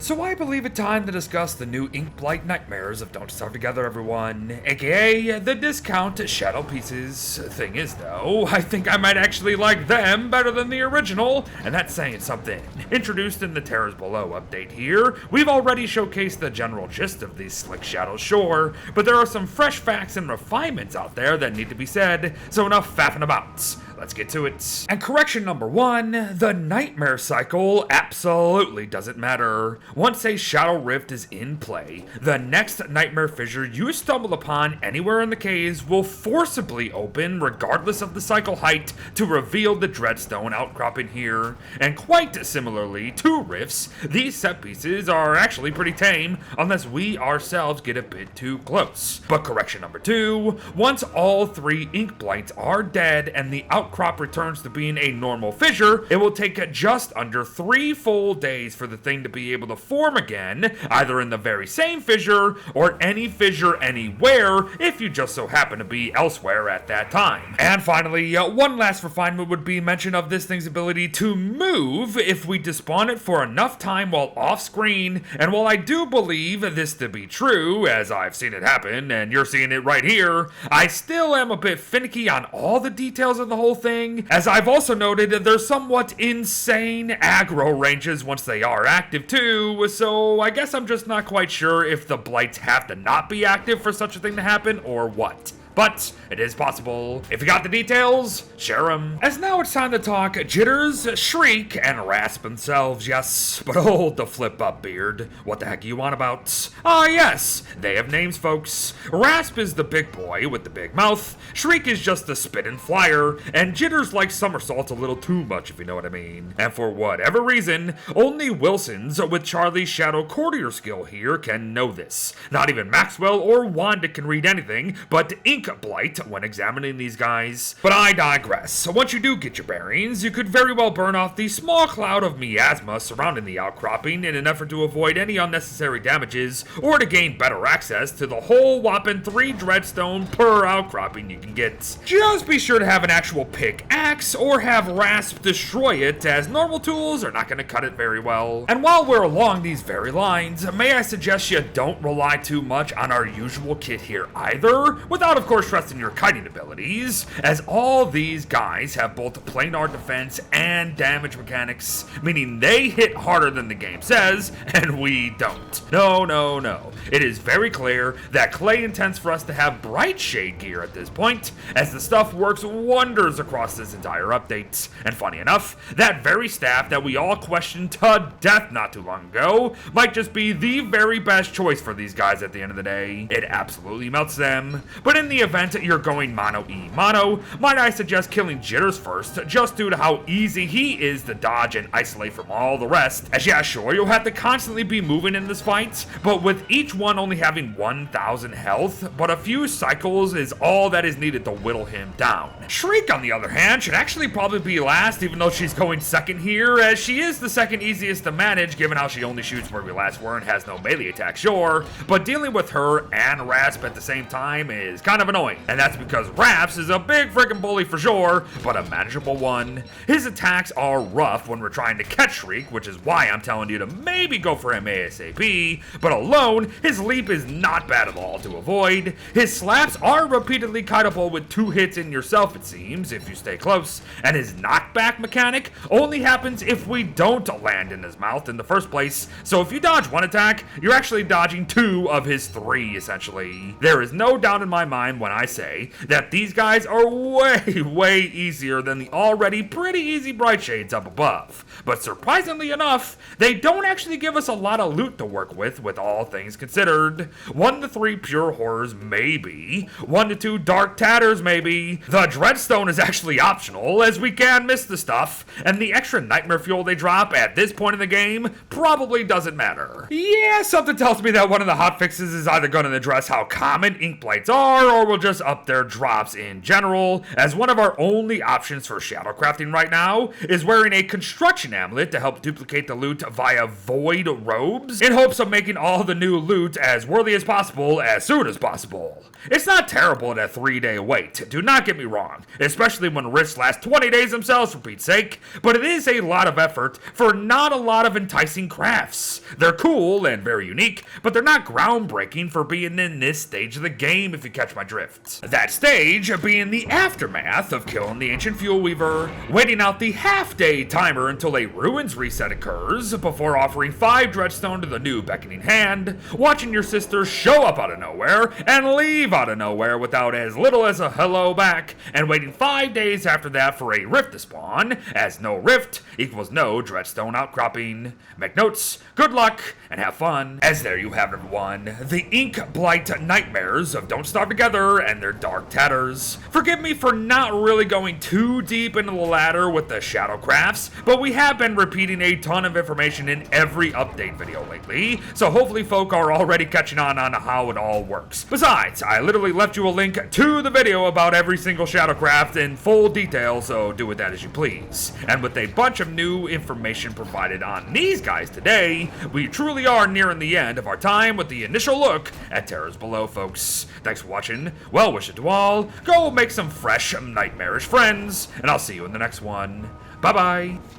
So I believe it's time to discuss the new Ink Blight nightmares of Don't Starve Together, everyone, aka the discount shadow pieces. Thing is though, I think I might actually like them better than the original, and that's saying something. Introduced in the Terrors Below update here, we've already showcased the general gist of these slick shadows, sure, but there are some fresh facts and refinements out there that need to be said, so enough faffing about. Let's get to it. And correction number 1, the nightmare cycle absolutely doesn't matter. Once a Shadow Rift is in play, the next nightmare fissure you stumble upon anywhere in the caves will forcibly open regardless of the cycle height to reveal the Dreadstone outcropping here. And quite similarly to rifts, these set pieces are actually pretty tame unless we ourselves get a bit too close. But correction number 2, once all 3 Ink Blights are dead and the outcrop returns to being a normal fissure, it will take just under 3 full days for the thing to be able to form again, either in the very same fissure or any fissure anywhere if you just so happen to be elsewhere at that time. And finally, one last refinement would be mention of this thing's ability to move if we despawn it for enough time while off screen, and while I do believe this to be true, as I've seen it happen and you're seeing it right here, I still am a bit finicky on all the details of the whole thing, as I've also noted there's somewhat insane aggro ranges once they are active too, so I guess I'm just not quite sure if the Blights have to not be active for such a thing to happen or what. But it is possible. If you got the details, share them. As now it's time to talk Jitters, Shriek, and Rasp themselves, yes. But hold the flip up, beard. What the heck are you on about? Ah, yes, they have names, folks. Rasp is the big boy with the big mouth, Shriek is just the spittin' flyer, and Jitters likes somersaults a little too much, if you know what I mean. And for whatever reason, only Wilsons with Charlie's Shadow Courtier skill here can know this. Not even Maxwell or Wanda can read anything but Ink Blight when examining these guys. But I digress. So once you do get your bearings, you could very well burn off the small cloud of miasma surrounding the outcropping in an effort to avoid any unnecessary damages or to gain better access to the whole whopping 3 Dreadstone per outcropping you can get. Just be sure to have an actual pickaxe or have Rasp destroy it, as normal tools are not going to cut it very well. And while we're along these very lines, may I suggest you don't rely too much on our usual kit here either, without of course trust in your kiting abilities, as all these guys have both planar defense and damage mechanics, meaning they hit harder than the game says, and we don't. No. It is very clear that Clay intends for us to have bright shade gear at this point, as the stuff works wonders across this entire update. And funny enough, that very staff that we all questioned to death not too long ago might just be the very best choice for these guys at the end of the day. It absolutely melts them. But in the event you're going mono, might I suggest killing Jitters first, just due to how easy he is to dodge and isolate from all the rest, as yeah, sure, you'll have to constantly be moving in this fight, but with each one only having 1,000 health, but a few cycles is all that is needed to whittle him down. Shriek, on the other hand, should actually probably be last, even though she's going second here, as she is the second easiest to manage, given how she only shoots where we last were and has no melee attack, sure, but dealing with her and Rasp at the same time is kind of annoying, and that's because Rasp is a big freaking bully for sure, but a manageable one. His attacks are rough when we're trying to catch Shriek, which is why I'm telling you to maybe go for him ASAP, but alone, his leap is not bad at all to avoid. His slaps are repeatedly kiteable with 2 hits in yourself, it seems, if you stay close, and his knockback mechanic only happens if we don't land in his mouth in the first place, so if you dodge 1 attack, you're actually dodging 2 of his 3, essentially. There is no doubt in my mind when I say that these guys are way easier than the already pretty easy Bright Shades up above. But surprisingly enough, they don't actually give us a lot of loot to work with all things considered. 1 to 3 pure horrors, maybe. 1 to 2 dark tatters, maybe. The Dreadstone is actually optional, as we can miss the stuff, and the extra nightmare fuel they drop at this point in the game probably doesn't matter. Yeah, something tells me that one of the hotfixes is either going to address how common Ink Blights are, or we'll just up their drops in general, as one of our only options for shadow crafting right now is wearing a construction amulet to help duplicate the loot via void robes, in hopes of making all the new loot as worthy as possible as soon as possible. It's not terrible at a 3-day wait, do not get me wrong, especially when rifts last 20 days themselves for Pete's sake, but it is a lot of effort for not a lot of enticing crafts. They're cool and very unique, but they're not groundbreaking for being in this stage of the game, if you catch my drift. That stage being the aftermath of killing the ancient fuel weaver, waiting out the half-day timer until a ruins reset occurs, before offering 5 dreadstone to the new beckoning hand, watching your sister show up out of nowhere and leave out of nowhere without as little as a hello back, and waiting 5 days after that for a rift to spawn, as no rift equals no dreadstone outcropping. Make notes, good luck, and have fun. As there you have it, everyone, the Ink Blight nightmares of Don't Starve Together and their dark tatters. Forgive me for not really going too deep into the ladder with the shadow crafts, but we have been repeating a ton of information in every update video lately, so hopefully folk are already catching on how it all works. Besides, I literally left you a link to the video about every single shadow craft in full detail, so do with that as you please. And with a bunch of new information provided on these guys today, we truly are nearing the end of our time with the initial look at Terrors Below, folks. Thanks for watching, well wishes to all, go make some fresh, nightmarish friends, and I'll see you in the next one. Bye-bye.